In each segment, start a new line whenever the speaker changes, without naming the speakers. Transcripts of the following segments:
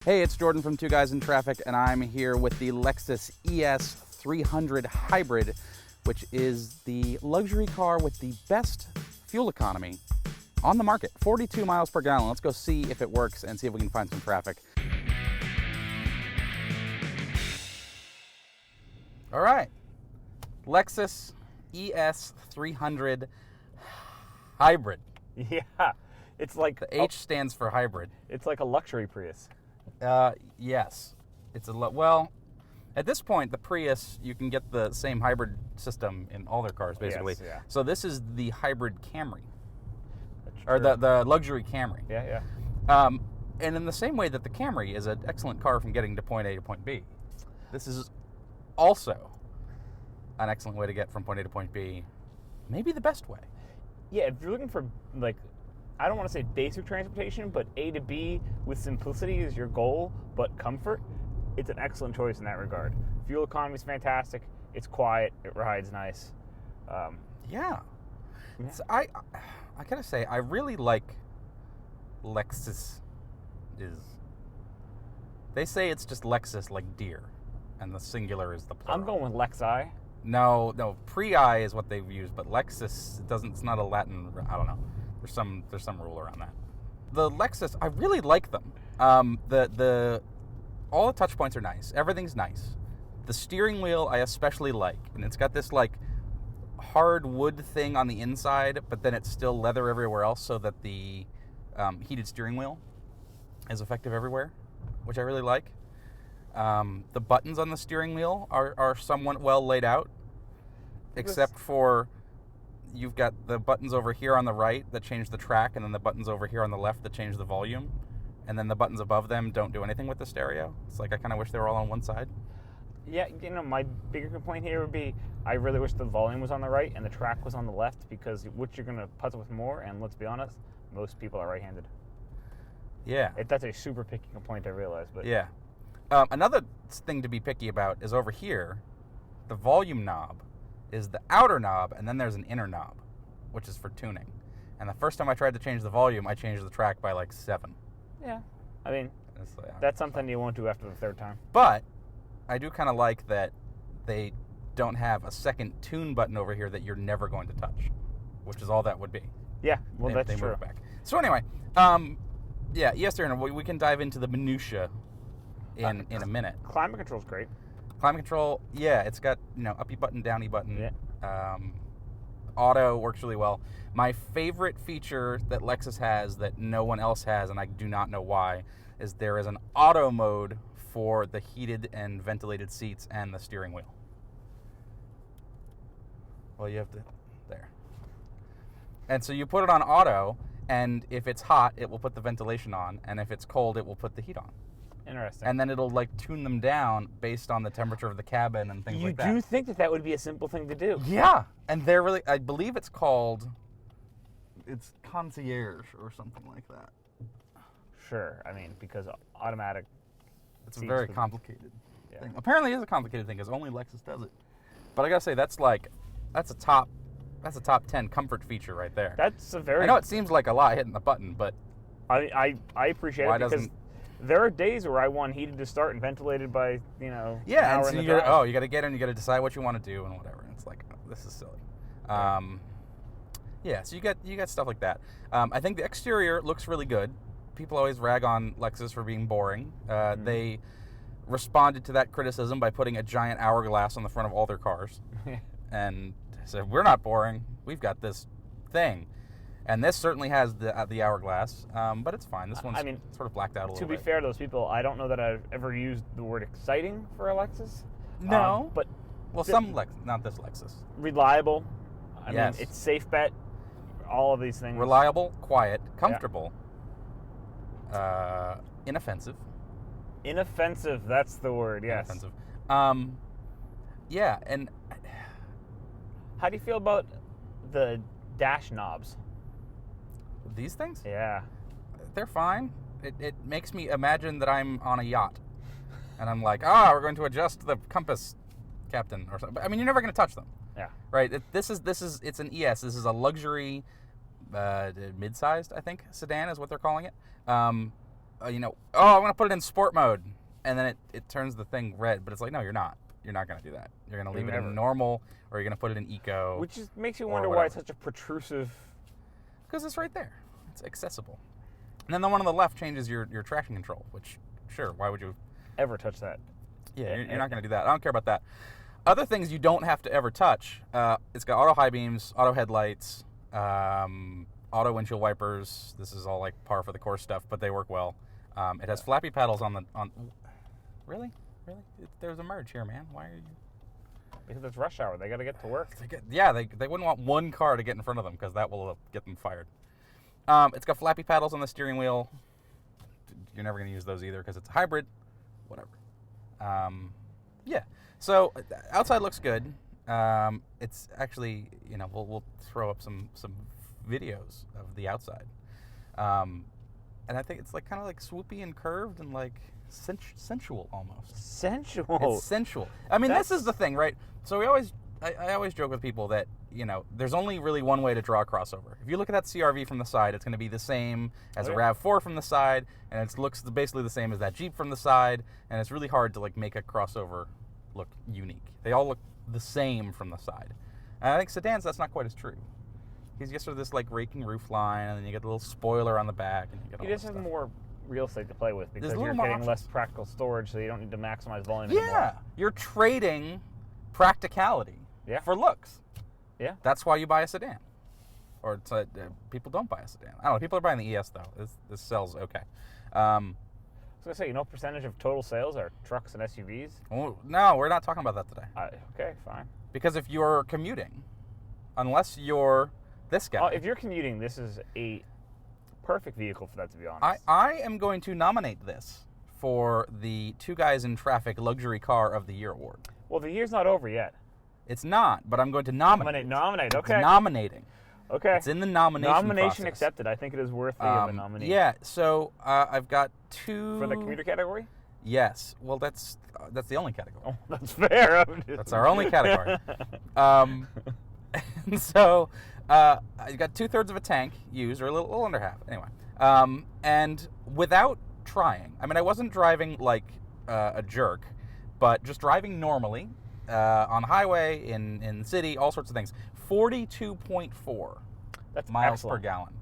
Hey, it's Jordan from Two Guys in Traffic, and I'm here with the Lexus ES300 Hybrid, which is the luxury car with the best fuel economy on the market, 42 miles per gallon. Let's go see if it works and see if we can find some traffic. All right, Lexus ES300 Hybrid.
Yeah, it's like
The H stands for hybrid.
It's like a luxury Prius.
Yes, it's well. At this point, the Prius, you can get the same hybrid system in all their cars, basically.
Yes, yeah.
So this is the hybrid Camry,
That's
or
true.
the luxury Camry.
Yeah.
And in the same way that the Camry is an excellent car from getting to point A to point B, this is also an excellent way to get from point A to point B, maybe the best way.
Yeah, if you're looking for, like, I don't want to say basic transportation, but A to B with simplicity is your goal, but comfort, it's an excellent choice in that regard. Fuel economy is fantastic. It's quiet. It rides nice.
Yeah. So I gotta say, I really like Lexus. They say it's just Lexus like deer, and the singular is the plural.
I'm going with Lexi.
No, Prii is what they've used, but Lexus it's not a Latin. I don't know. There's some rule around that. The Lexus, I really like them. All the touch points are nice. Everything's nice. The steering wheel I especially like, and it's got this like hard wood thing on the inside, but then it's still leather everywhere else, so that the heated steering wheel is effective everywhere, which I really like. The buttons on the steering wheel are somewhat well laid out, except for you've got the buttons over here on the right that change the track, and then the buttons over here on the left that change the volume, and then the buttons above them don't do anything with the stereo. It's like I kind of wish they were all on one side.
Yeah, my bigger complaint here would be I really wish the volume was on the right and the track was on the left, because which you're going to puzzle with more, and let's be honest, most people are right-handed.
Yeah.
That's a super picky complaint, I realize, but
Yeah. Another thing to be picky about is over here, the volume knob is the outer knob, and then there's an inner knob, which is for tuning. And the first time I tried to change the volume, I changed the track by like 7.
yeah, I mean,
Like,
that's something you won't do after the third time.
But I do kind of like that they don't have a second tune button over here that you're never going to touch, which is all that would be.
Yeah, well,
They
that's
move
true.
it back. So anyway, yeah, ES300, we can dive into the minutia in a minute.
Climate control's great.
Climate control, yeah, it's got, uppy button, downy button.
Yeah.
Auto works really well. My favorite feature that Lexus has that no one else has, and I do not know why, is there is an auto mode for the heated and ventilated seats and the steering wheel. Well, you have to, there. And so you put it on auto, and if it's hot, it will put the ventilation on, and if it's cold, it will put the heat on.
Interesting.
And then it'll like tune them down based on the temperature of the cabin and things like that.
You do think that would be a simple thing to do?
Yeah, and they're really, I believe it's concierge or something like that.
Sure. I mean, because automatic.
It's a very complicated thing. Apparently, it's a complicated thing because only Lexus does it. But I gotta say, that's a top 10 comfort feature right there.
That's a very.
I know it seems like a lot hitting the button, but
I appreciate it because there are days where I want heated to start and ventilated by an hour
yeah, and so
in the
you
drive.
got to get in, you got to decide what you want to do and whatever. And it's like, oh, this is silly. Yeah, so you got stuff like that. I think the exterior looks really good. People always rag on Lexus for being boring. They responded to that criticism by putting a giant hourglass on the front of all their cars, and said, "We're not boring. We've got this thing." And this certainly has the hourglass, but it's fine. This one's sort of blacked out a little bit.
To be fair to those people, I don't know that I've ever used the word exciting for a Lexus.
No,
but
some Lexus, not this Lexus.
Reliable. I
Yes.
mean, it's safe bet. All of these things.
Reliable, quiet, comfortable, inoffensive.
Inoffensive. That's the word. Yes.
Inoffensive. Yeah, and
how do you feel about the dash knobs?
These things?
Yeah.
They're fine. It makes me imagine that I'm on a yacht. And I'm like, we're going to adjust the compass, Captain, or something. I mean, you're never going to touch them.
Yeah.
Right? It's an ES. This is a luxury, mid-sized, I think, sedan is what they're calling it. I'm going to put it in sport mode. And then it turns the thing red. But it's like, no, you're not. You're not going to do that. You're going to leave it in normal, or you're going to put it in eco.
Which makes you wonder why it's such a protrusive.
Because it's right there. It's accessible. And then the one on the left changes your traction control, which, sure, why would you
ever touch that?
Yeah, you're not going to do that. I don't care about that. Other things you don't have to ever touch. It's got auto high beams, auto headlights, auto windshield wipers. This is all like par for the course stuff, but they work well. It has flappy paddles on. Really? There's a merge here, man. Why are you?
Because it's rush hour. They got to get to work.
They wouldn't want one car to get in front of them because that will get them fired. It's got flappy paddles on the steering wheel. You're never going to use those either because it's a hybrid. Whatever. Yeah. So outside looks good. It's actually, we'll throw up some videos of the outside. And I think it's like kind of like swoopy and curved and like sensual almost.
Sensual.
It's sensual. I mean, this is the thing, right? So I always joke with people that, there's only really one way to draw a crossover. If you look at that CR-V from the side, it's going to be the same as a RAV4 from the side, and it looks basically the same as that Jeep from the side, and it's really hard to like make a crossover look unique. They all look the same from the side. And I think sedans, that's not quite as true. Because you get sort of this like raking roof line, and then you get the little spoiler on the back, and you get all
just have more real estate to play with because you're getting
options.
less practical storage, so you don't need to maximize volume anymore.
Yeah, you're trading practicality for looks.
Yeah.
That's why you buy a sedan. Or people don't buy a sedan. I don't know. People are buying the ES, though. This sells okay.
I was going to say, percentage of total sales are trucks and SUVs?
Well, no, we're not talking about that today.
Okay, fine.
Because if you're commuting, unless you're this guy.
If you're commuting, this is a perfect vehicle for that, to be honest.
I am going to nominate this for the Two Guys in Traffic Luxury Car of the Year award.
Well, the year's not over yet.
It's not, but I'm going to nominate.
Nominate, okay.
It's nominating.
Okay.
It's in the nomination process.
Accepted. I think it is worthy of a nominee.
Yeah, so I've got two...
For the commuter category?
Yes. Well, that's the only category.
Oh, that's fair.
That's our only category. And so I got 2/3 of a tank used, or a little under half. Anyway. And without trying, I mean, I wasn't driving like a jerk, but just driving normally on the highway, in city, all sorts of things. 42.4 miles per gallon,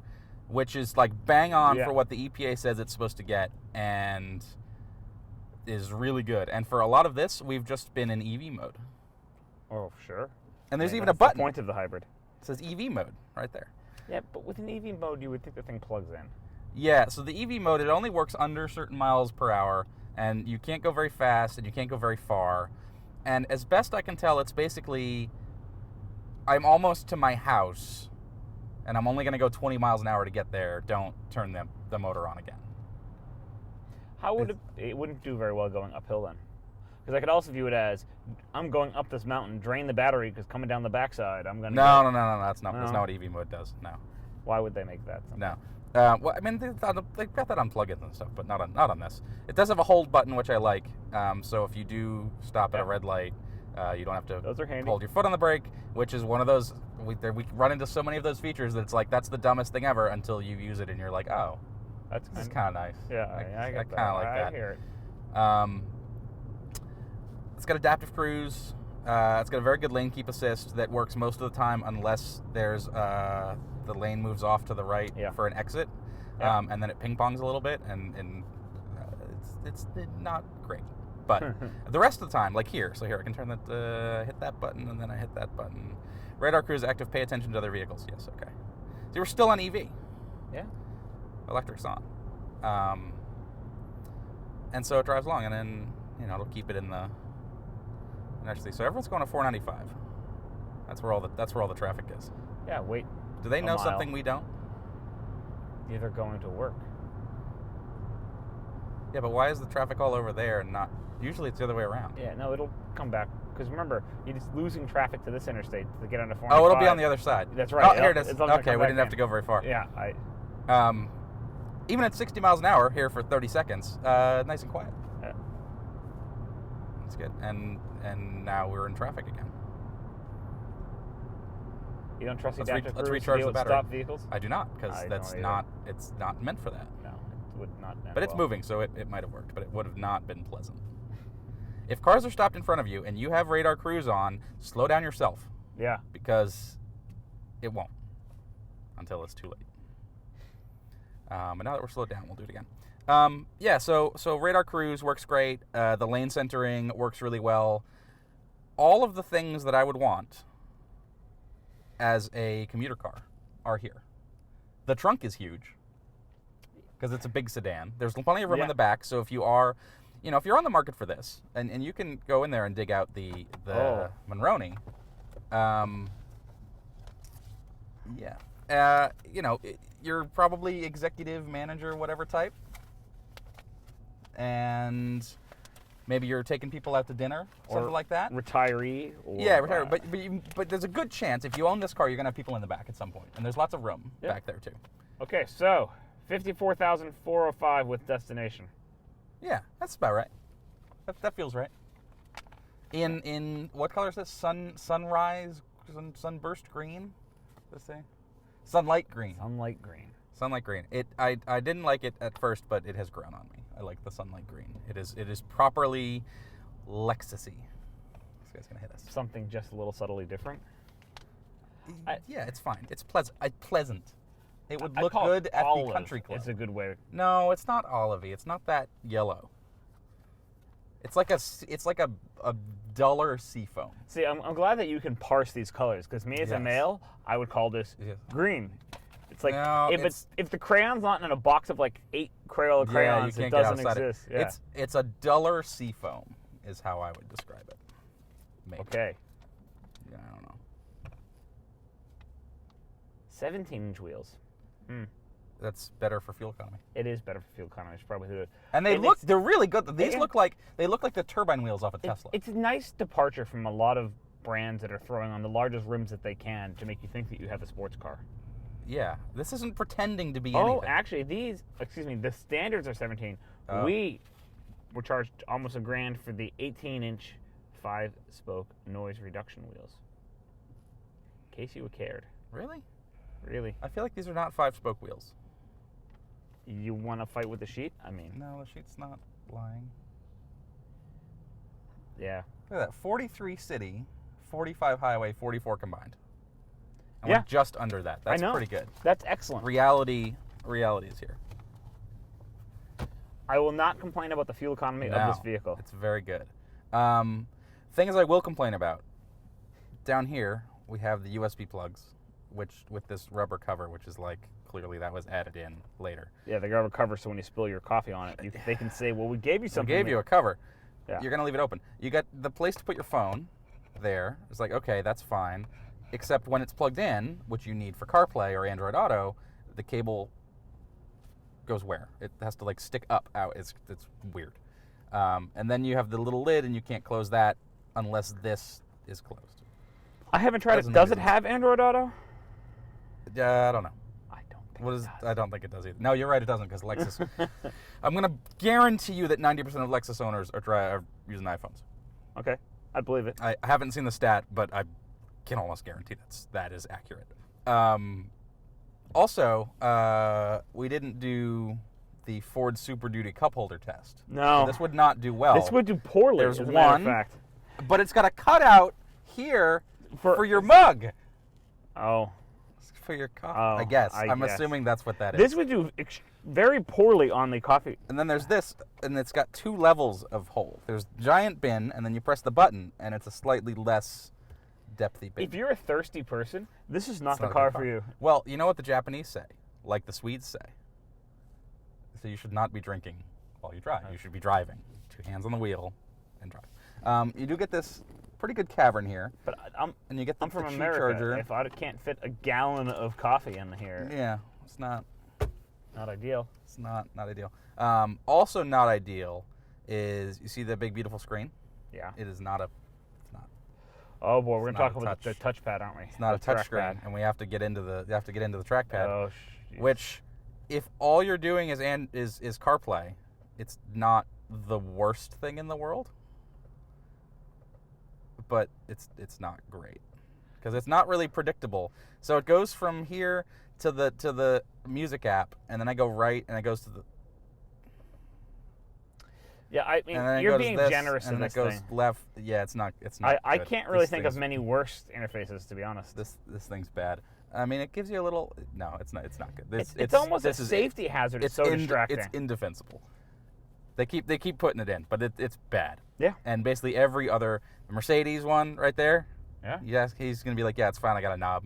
which is like bang on for what the EPA says it's supposed to get, and is really good. And for a lot of this, we've just been in Eevee mode.
Oh, sure.
And there's even a button.
The point of the hybrid.
It says Eevee mode right there.
Yeah, but with an Eevee mode, you would think the thing plugs in.
Yeah, so the Eevee mode, it only works under certain miles per hour, and you can't go very fast, and you can't go very far. And as best I can tell, it's basically, I'm almost to my house, and I'm only going to go 20 miles an hour to get there. Don't turn the motor on again.
How would it wouldn't do very well going uphill then? Because I could also view it as, I'm going up this mountain, drain the battery, because coming down the backside, I'm going to
No, that's not what Eevee mode does, no.
Why would they make that?
No. Well, I mean, they've got that on plugins and stuff, but not on this. It does have a hold button, which I like. So if you do stop at a red light, you don't have to hold your foot on the brake, which is one of those, we run into so many of those features that it's like, that's the dumbest thing ever until you use it and you're like, oh, this is kind of nice.
Yeah, I kind of
like that.
I hear it.
It's got adaptive cruise. It's got a very good lane keep assist that works most of the time unless there's the lane moves off to the right for an exit, and then it ping pongs a little bit, and it's not great. But the rest of the time, like here, so here I can turn that, hit that button, and then I hit that button. Radar cruise active. Pay attention to other vehicles. Yes, okay. So we're still on EV.
Yeah.
Electric's on. And so it drives along, and then it'll keep it in the. Actually, so everyone's going to 495. That's where all the traffic is.
Yeah, wait.
Do they know something we don't?
Yeah, they're going to work.
Yeah, but why is the traffic all over there and not? Usually it's the other way around.
Yeah, no, it'll come back. Because remember, you're just losing traffic to this interstate to get onto 495.
Oh, it'll be on the other side.
That's right.
Oh, here it is. Okay, we didn't have to go very far.
Yeah,
even at 60 miles an hour here for 30 seconds, nice and quiet.
Yeah.
That's good. And now we're in traffic again.
You don't trust the
Let's
adaptive cruise
recharge
to deal
the
with
battery.
stop vehicles?
it's not meant for that.
No, would not end
But it's
well.
moving, so it might have worked, but it would have not been pleasant. If cars are stopped in front of you and you have radar cruise on, slow down yourself.
Yeah.
Because it won't until it's too late. But now that we're slowed down, we'll do it again. Yeah, so radar cruise works great. The lane centering works really well. All of the things that I would want as a commuter car are here. The trunk is huge because it's a big sedan. There's plenty of room in the back, so if you are, if you're on the market for this, and you can go in there and dig out the Monroney, you're probably executive manager, whatever type, and maybe you're taking people out to dinner, something like that.
Retiree. Or,
retiree. But there's a good chance if you own this car, you're gonna have people in the back at some point, and there's lots of room back there too.
Okay, so 54,405 with destination.
Yeah, that's about right. That feels right. In what color is this? Sunrise, sunburst green. Let's say, sunlight green.
Sunlight green.
Sunlight green. I didn't like it at first, but it has grown on me. I like the sunlight green. It is properly Lexus-y. This guy's gonna hit us.
Something just a little subtly different.
Yeah, it's fine. It's pleasant. It would look good at the country club.
It's a good way.
No, it's not olivey. It's not that yellow. It's like a duller seafoam.
See, I'm glad that you can parse these colors, because me as a male, I would call this green. It's like if the crayon's not in a box of like 8 Crayola crayons, it doesn't exist. Yeah.
It's a duller seafoam is how I would describe it. Maybe.
Okay.
Yeah, I don't know.
17-inch wheels.
That's better for fuel economy.
It is better for fuel economy. It's probably good.
And they're really good. These look like the turbine wheels off a Tesla.
It's a nice departure from a lot of brands that are throwing on the largest rims that they can to make you think that you have a sports car.
Yeah, this isn't pretending to be anything.
Oh, actually, the standards are 17. Oh. We were charged almost $1,000 for the 18-inch 5-spoke noise reduction wheels. In case you cared.
Really?
Really?
I feel like these are not 5-spoke wheels.
You want to fight with the sheet? I mean...
No, the sheet's not lying.
Yeah.
Look at that. 43 city, 45 highway, 44 combined. And we're just under that. That's pretty good.
That's excellent.
Reality is here.
I will not complain about the fuel economy of this vehicle.
It's very good. Things I will complain about. Down here, we have the USB plugs, which with this rubber cover, which is like, clearly that was added in later.
Yeah, the rubber cover, so when you spill your coffee on it, they can say, well, we gave you something.
We gave you a cover.
Yeah.
You're going to leave it open. You got the place to put your phone there. It's like, okay, that's fine. Except when it's plugged in, which you need for CarPlay or Android Auto, the cable goes where? It has to like stick up out. It's weird. And then you have the little lid, and you can't close that unless this is closed.
I haven't tried it. Does it have Android Auto?
I don't know.
I don't think it does.
I don't think it does either. No, you're right, it doesn't, because Lexus... I'm going to guarantee you that 90% of Lexus owners are using iPhones.
Okay, I believe it.
I haven't seen the stat, but I can almost guarantee that is accurate. Also, we didn't do the Ford Super Duty cup holder test.
No.
So this would not do well.
This would do poorly,
There's
as a
one,
matter of fact.
But it's got a cutout here for your mug.
Oh.
For your coffee, I guess. I'm assuming that's what that is.
This would do very poorly on the coffee.
And then there's this, and it's got 2 levels of hole. There's giant bin, and then you press the button, and it's a slightly less depthy bin.
If you're a thirsty person, this is not the car for you.
Well, you know what the Japanese say, like the Swedes say. So you should not be drinking while you drive. You should be driving. 2 hands on the wheel and drive. You do get this pretty good cavern here,
but
and you get
I'm from
the
America.
charger.
If I can't fit a gallon of coffee in here,
yeah, it's not
ideal.
It's not ideal. Also not ideal is, you see the big beautiful screen?
Yeah.
It is not
Oh boy, we're gonna talk about the touchpad, aren't we?
It's not a touch screen, and we have to get into the trackpad.
Oh,
which, if all you're doing is CarPlay, it's not the worst thing in the world. But it's not great, because it's not really predictable. So it goes from here to the music app, and then I go right, and it goes to
Yeah, I mean,
and then it
you're
goes
being
this,
generous
and
in
then
this
it goes
thing.
left. Yeah, it's not. It's not.
I
good.
can't really
This
think of
thing's-
many worse interfaces, to be honest.
This thing's bad. I mean, it gives you a little. No, it's not. It's not good.
It's almost a
this is-
safety hazard. It's so distracting.
It's indefensible. They keep putting it in, but it's bad.
Yeah.
And basically every other Mercedes one right there.
Yeah.
Yes, he's gonna be like, yeah, it's fine. I got a knob,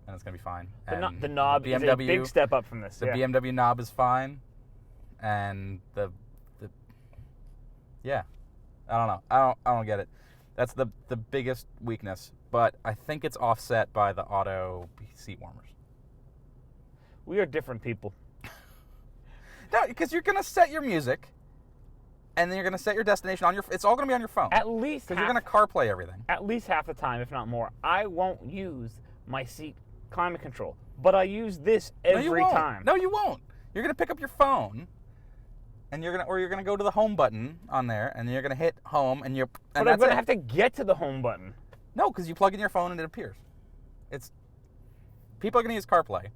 and it's gonna be fine. And
The knob is a big step up from this.
The
yeah.
BMW knob is fine, and the yeah, I don't know. I don't get it. That's the biggest weakness, but I think it's offset by the auto seat warmers.
We are different people.
No, because you're gonna set your music, and then you're gonna set your destination on your. It's all gonna be on your phone.
At least
because you're gonna CarPlay everything.
At least half the time, if not more, I won't use my seat climate control, but I use this every time.
No, you won't. You're gonna pick up your phone, and you're gonna go to the home button on there, and you're gonna hit home, and you're.
But I'm gonna have to get to the home button.
No, because you plug in your phone and it appears. People are gonna use CarPlay,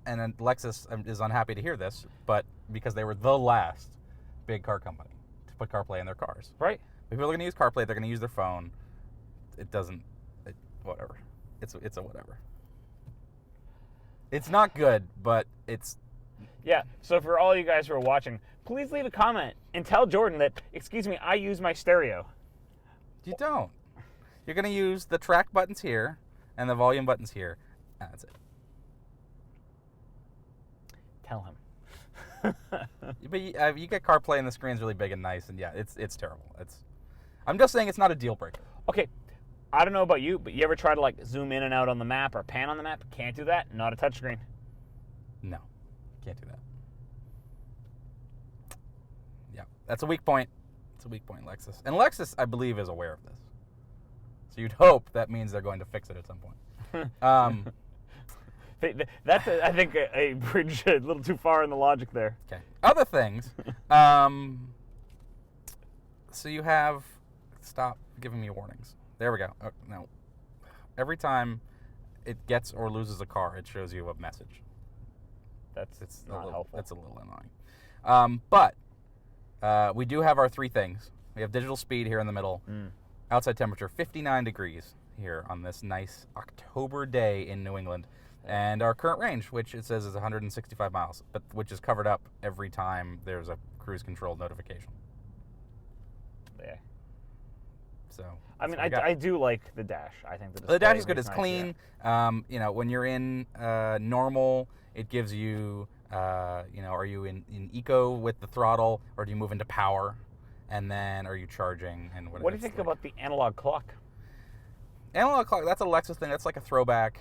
and then Lexus is unhappy to hear this, but because they were the last big car company to put CarPlay in their cars.
Right.
People are gonna use CarPlay. They're gonna use their phone. Whatever. It's a whatever. It's not good, but it's.
Yeah, so for all you guys who are watching, please leave a comment and tell Jordan that, excuse me, I use my stereo.
You don't. You're going to use the track buttons here and the volume buttons here. And that's it.
Tell him.
But you get CarPlay and the screen's really big and nice, and yeah, it's terrible. I'm just saying it's not a deal breaker.
Okay, I don't know about you, but you ever try to like zoom in and out on the map or pan on the map? Can't do that. Not a touchscreen.
No, can't do that. Yeah, that's a weak point. It's a weak point, Lexus. And Lexus, I believe, is aware of this. So you'd hope that means they're going to fix it at some point.
That's, I think, a bridge a little too far in the logic there.
Okay. Other things. So you have... Stop giving me warnings. There we go. Oh, no. Every time it gets or loses a car, it shows you a message.
It's not helpful.
That's a little annoying. But we do have our three things. We have digital speed here in the middle. Outside temperature, 59 degrees here on this nice October day in New England. And our current range, which it says is 165 miles, but which is covered up every time there's a cruise control notification.
Yeah.
So
I mean, I do like the dash. I think
the dash is good.
is
It's
nice,
clean.
yeah.
When you're in normal, it gives you, are you in eco with the throttle, or do you move into power? And then are you charging? And whatever.
What do you think about the analog clock?
Analog clock, that's a Lexus thing. That's like a throwback.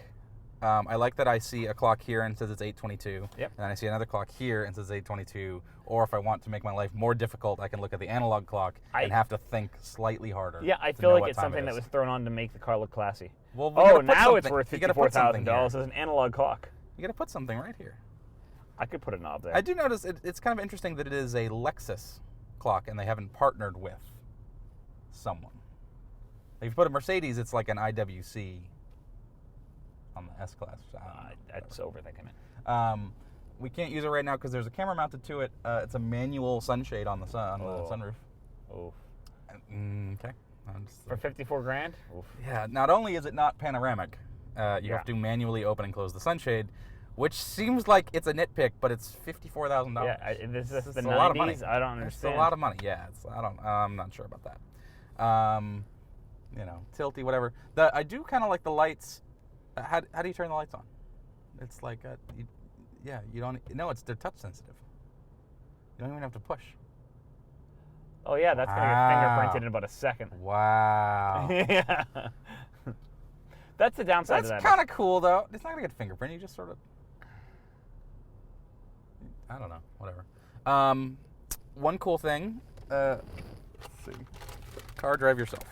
I like that I see a clock here and it says it's 8:22.
Yep.
And then I see another clock here and it says 8:22. Or if I want to make my life more difficult, I can look at the analog clock and have to think slightly harder.
Yeah, I feel like it's something that was thrown on to make the car look classy.
Well,
now it's worth $54,000 as an analog clock.
You got to put something right here.
I could put a knob there.
I do notice it's kind of interesting that it is a Lexus clock and they haven't partnered with someone. If you put a Mercedes, it's like an IWC on the S-Class.
That's overthinking it.
We can't use it right now because there's a camera mounted to it. It's a manual sunshade on the the sunroof.
Oh.
Okay.
For 54 grand? Oof.
Yeah. Not only is it not panoramic, you have to manually open and close the sunshade, which seems like it's a nitpick, but it's $54,000.
Yeah, this is the 90s.
A lot of money.
I don't understand.
It's a lot of money. Yeah. I'm not sure about that. Tilty, whatever. I do kind of like the lights. How do you turn the lights on? It's like you don't. No, they're touch sensitive. You don't even have to push.
Oh yeah, that's gonna get fingerprinted in about a second.
Wow.
Yeah. That's the downside of that.
That's kind of cool though. It's not gonna get fingerprinted. You just sort of. I don't know. Whatever. One cool thing. Let's see. Car drive yourself.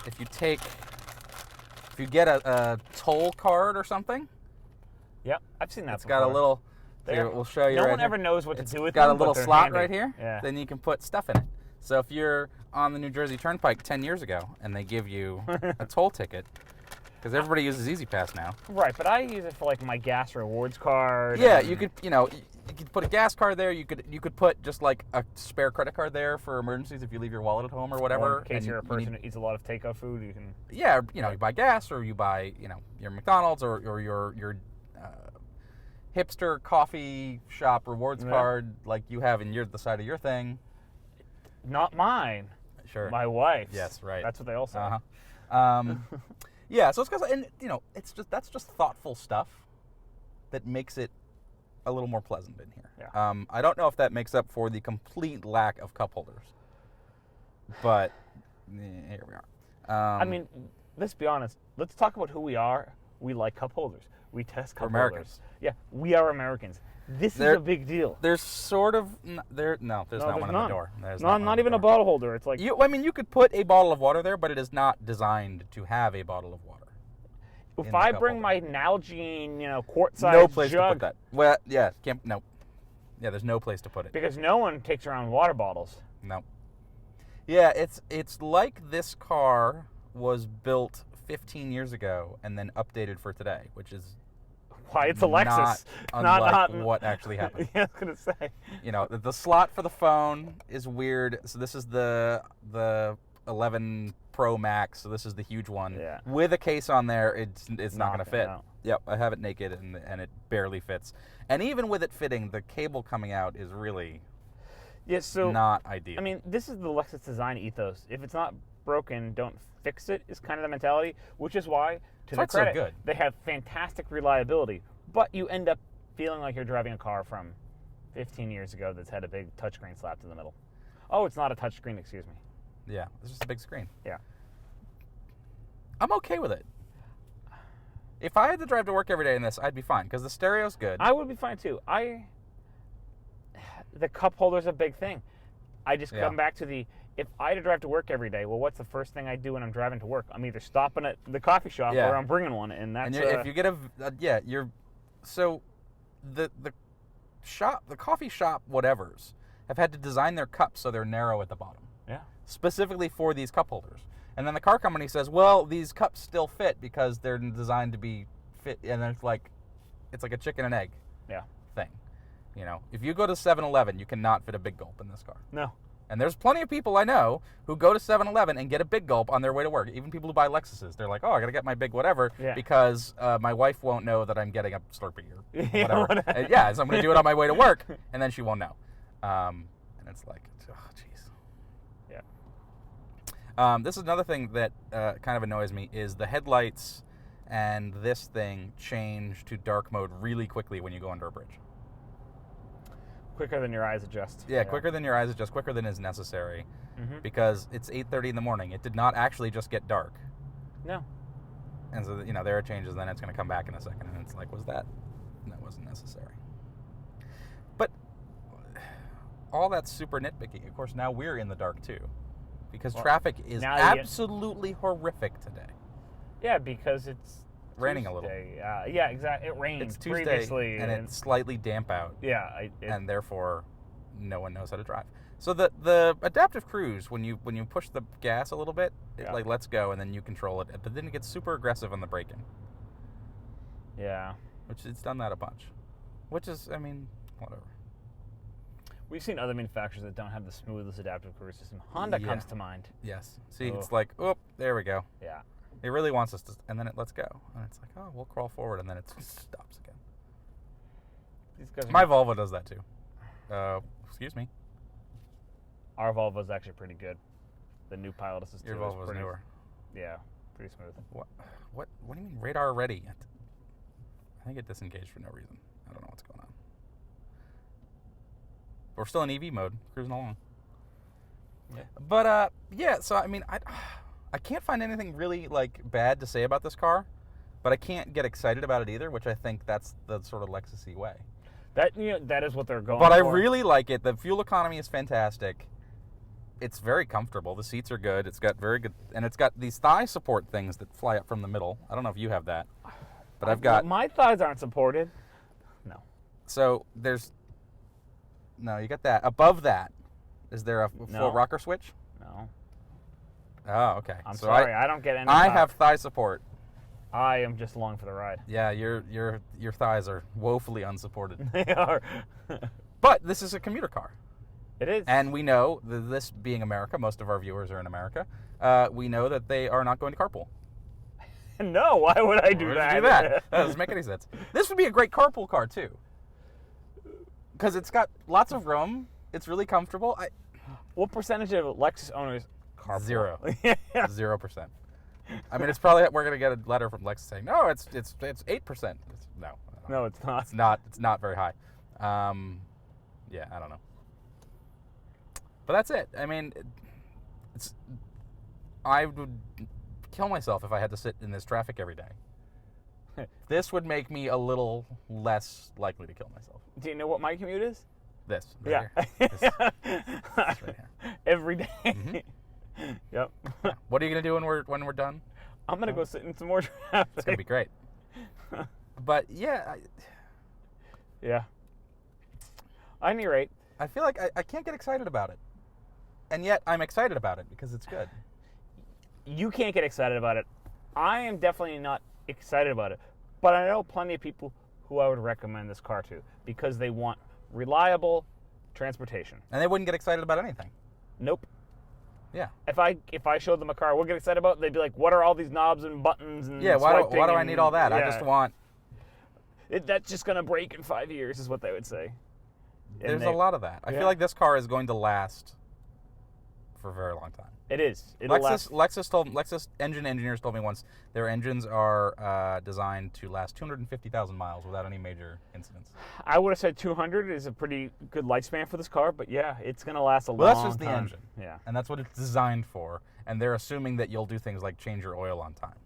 If you get a toll card or something.
Yep, I've seen that.
It's got a little. Here, we'll show you.
No
right
one ever
here.
knows what to do with it.
It's got a little slot
handy.
right here.
Yeah.
Then you can put stuff in it. So if you're on the New Jersey Turnpike 10 years ago and they give you a toll ticket, because everybody uses Easy Pass now.
Right, but I use it for like my gas rewards card.
Yeah, you could. You could put a gas card there. You could put just like a spare credit card there for emergencies if you leave your wallet at home or whatever.
Or in case you're a person who eats a lot of takeout food, you can.
Yeah, you buy gas, or you buy your McDonald's or your hipster coffee shop rewards card like you have in the side of your thing.
Not mine.
Sure.
My wife's.
Yes, right.
That's what they all say.
Yeah, so it's because, and that's just thoughtful stuff that makes it a little more pleasant in here.
Yeah.
I don't know if that makes up for the complete lack of cup holders, but here we are.
I mean, let's be honest. Let's talk about who we are. We like cup holders. We test cup
Americans.
holders. Yeah, we are Americans. This is a big deal.
There's sort of there's not one on the door. There's
not even a bottle holder. It's like
I mean, you could put a bottle of water there, but it is not designed to have a bottle of water.
If I bring my Nalgene, quart-sized
no place
jug,
to put that. Well, yeah, no. Yeah, there's no place to put it
because no one takes around water bottles.
No. Yeah, it's like this car was built 15 years ago and then updated for today, which is
why it's a Lexus.
Not what actually happened.
Yeah, I was gonna say.
The slot for the phone is weird. So this is the 11 Pro Max. So this is the huge one.
Yeah.
With a case on there, it's not gonna fit.
No.
Yep, I have it naked and it barely fits. And even with it fitting, the cable coming out is really not ideal.
I mean, this is the Lexus design ethos. If it's not broken, don't fix it is kind of the mentality, which is why, to their credit,
so good.
They have fantastic reliability, but you end up feeling like you're driving a car from 15 years ago that's had a big touchscreen slapped in the middle. Oh, it's not a touchscreen, excuse me.
Yeah, it's just a big screen.
Yeah.
I'm okay with it. If I had to drive to work every day in this, I'd be fine, because the stereo's good.
I would be fine, too. The cup holder's a big thing. I just come back to if I had to drive to work every day, well, what's the first thing I do when I'm driving to work? I'm either stopping at the coffee shop or I'm bringing one, and that's.
And if you get so the coffee shop whatevers have had to design their cups so they're narrow at the bottom.
Yeah.
Specifically for these cup holders, and then the car company says, well, these cups still fit because they're designed to be fit, and then it's like a chicken and egg. Thing. If you go to 7-Eleven, you cannot fit a big gulp in this car.
No.
And there's plenty of people I know who go to 7-Eleven and get a big gulp on their way to work. Even people who buy Lexuses. They're like, oh, I got to get my big whatever because my wife won't know that I'm getting a Slurpee or whatever. So I'm going to do it on my way to work, and then she won't know. And it's like, oh, jeez.
Yeah.
This is another thing that kind of annoys me is the headlights and this thing change to dark mode really quickly when you go under a bridge.
Quicker than your eyes adjust.
Yeah, quicker than your eyes adjust, quicker than is necessary, because it's 8:30 in the morning. It did not actually just get dark.
No.
And so, there are changes, then it's going to come back in a second, and it's like, that wasn't necessary. But all that's super nitpicky. Of course, now we're in the dark, too, because traffic is absolutely horrific today.
Yeah, because it's
raining
Tuesday.
a little.
Yeah, exactly. It rained
it's Tuesday,
previously.
And it's slightly damp out.
Yeah.
And therefore, no one knows how to drive. So the adaptive cruise, when you push the gas a little bit, it lets go, and then you control it. But then it gets super aggressive on the braking.
Yeah.
Which it's done that a bunch. Which is, I mean, whatever.
We've seen other manufacturers that don't have the smoothest adaptive cruise system. Honda comes to mind.
Yes. See, it's like, oh, there we go.
Yeah.
It really wants us to, and then it lets go. And it's like, oh, we'll crawl forward, and then it stops again. My Volvo does that too. Excuse me.
Our Volvo is actually pretty good. The new Pilot Assist.
Your Volvo is newer.
Yeah, pretty smooth.
What do you mean radar ready? I think it disengaged for no reason. I don't know what's going on. We're still in Eevee mode, cruising along. Yeah. But so I mean, I can't find anything really bad to say about this car, but I can't get excited about it either, which I think that's the sort of Lexus-y way.
That is what they're going
for. But I really like it. The fuel economy is fantastic. It's very comfortable. The seats are good. It's got very good, and it's got these thigh support things that fly up from the middle. I don't know if you have that, but I've got.
My thighs aren't supported. No.
So you got that. Above that, is there a full rocker switch?
No.
Oh, okay.
I'm sorry, I don't get any.
I have thigh support
I am just along for the ride.
Yeah, your thighs are woefully unsupported.
They are.
But this is a commuter car.
It is.
And we know, this being America, most of our viewers are in America, we know that they are not going to carpool.
No, why would I do
Why would
that?
you do that? That doesn't make any sense. This would be a great carpool car, too. Because it's got lots of room. It's really comfortable.
What percentage of Lexus owners carpool?
0.
Yeah.
0%. I mean, it's probably, we're going to get a letter from Lexus saying, no, it's 8%.
No, it's not.
It's not very high. Yeah, I don't know. But that's it. I mean, I would kill myself if I had to sit in this traffic every day. This would make me a little less likely to kill myself.
Do you know what my commute is?
This.
Yeah.
This right here.
Every day.
Mm-hmm.
Yep.
Yeah. What are you gonna do when we're done?
I'm gonna go sit in some more traffic.
It's gonna be great. But yeah,
Yeah. At any rate,
I feel like I can't get excited about it, and yet I'm excited about it because it's good.
you can't get excited about it. I am definitely not excited about it, but I know plenty of people who I would recommend this car to because they want reliable transportation.
And they wouldn't get excited about anything.
Nope.
Yeah.
If I showed them a car, we'll get excited about it. They'd be like, "What are all these knobs and buttons and
Yeah. Why do I
and,
need all that?
yeah.
I just want.
That's just gonna break in 5 years," is what they would say.
There's a lot of that. I feel like this car is going to last for a very long time.
It is. It'll last.
Lexus engine engineers told me once their engines are designed to last 250,000 miles without any major incidents.
I would have said 200 is a pretty good lifespan for this car, but yeah, it's gonna last a long time.
Well, that's just the engine.
Yeah.
And that's what it's designed for. And they're assuming that you'll do things like change your oil on time.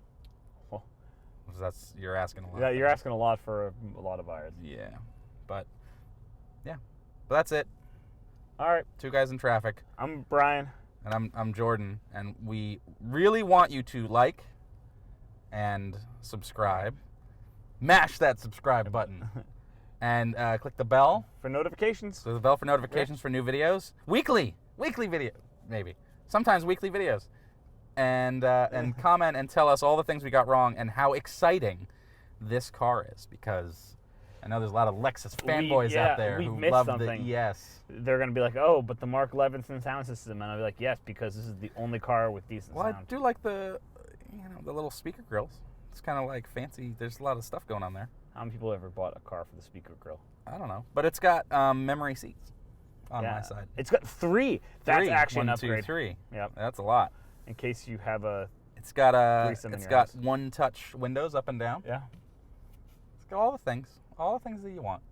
Well,
You're asking a lot.
yeah, you're asking a lot for a lot of buyers.
Yeah. But that's it.
All right.
2 guys in traffic.
I'm Brian.
And I'm Jordan, and we really want you to like and subscribe. Mash that subscribe button. And click the bell.
For notifications.
So the bell for notifications for new videos. Weekly video, maybe. Sometimes weekly videos. And comment and tell us all the things we got wrong and how exciting this car is. Because I know there's a lot of Lexus fanboys out there who love the ES.
They're going to be like, "Oh, but the Mark Levinson sound system." And I'll be like, "Yes, because this is the only car with decent sound."
Well, I do like the little speaker grills. It's kind of like fancy. There's a lot of stuff going on there.
How many people ever bought a car for the speaker grill?
I don't know. But it's got memory seats on my side.
It's got 3. That's actually an upgrade.
1, 2, 3.
Yep.
That's a lot.
In case you have a...
It's got
threesome in your
got
house.
one-touch windows up and down.
Yeah.
It's got all the things that you want.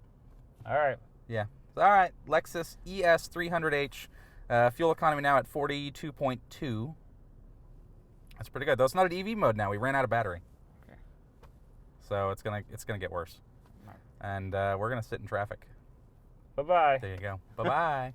All right.
Yeah. All right. Lexus ES300h. Fuel economy now at 42.2. That's pretty good. Though it's not at Eevee mode now. We ran out of battery.
Okay.
So it's gonna get worse.
Right.
And we're gonna sit in traffic.
Bye-bye.
There you go. Bye-bye.